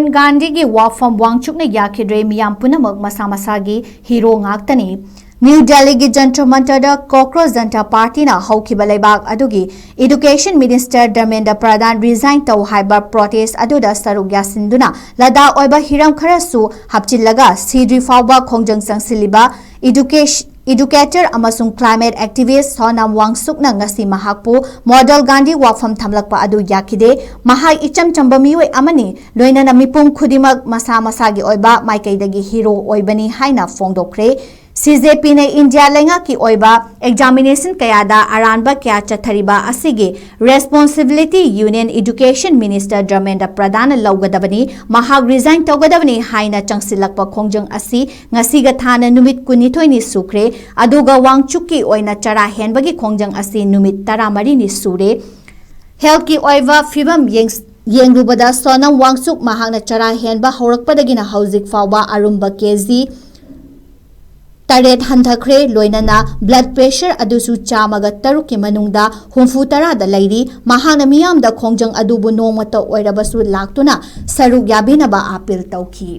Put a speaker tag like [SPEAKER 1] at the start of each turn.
[SPEAKER 1] President Gandhi ki Wapham Wang Chukna Yakhidre Miyam Pumnamak Mashagi hero Ngaktani New Delhi ki Jantar Mantar da Cockroach Janata Party na haukiba leibak adugi Education Minister Dharmendra Pradhan resign tau haiba protest aduda saruk yasinduna lada oiba hiram kharasu hapchillaga sidri fawba khongjang sangsiliba Educator amasung climate activist Sonam Wang Chukna ngasi mahakpu Model Gandhi Wapham thamlakpa adu Yakhidre mahai icham chamba mioi amani loinana mipum khudimak masa masagi oiba maikaidagi hero oibani haina fongdokre CJP ne India lenga ki oiba examination kayada aranba kya chathariba asigi responsibility union education minister Dharmendra Pradhan laugadabani mahag resign tawgadabani haina changsilakpa khongjang asi ngasiga thana numit kunithoi ni sukre aduga wangchukki oina chara henbagi khongjang asi numit 13 ni sure health ki oiva fibam yengrubada Sonam Wangchuk mahagna chara henba horakpadagina hauzik fawba arumba kg Taret hanthakre loinana blood pressure adusu chamaga taruki manungda humfu tarada lairi mahana miyam da khongjang adubu nongmata oirabasu laktuna saruk yabinaba apil tauki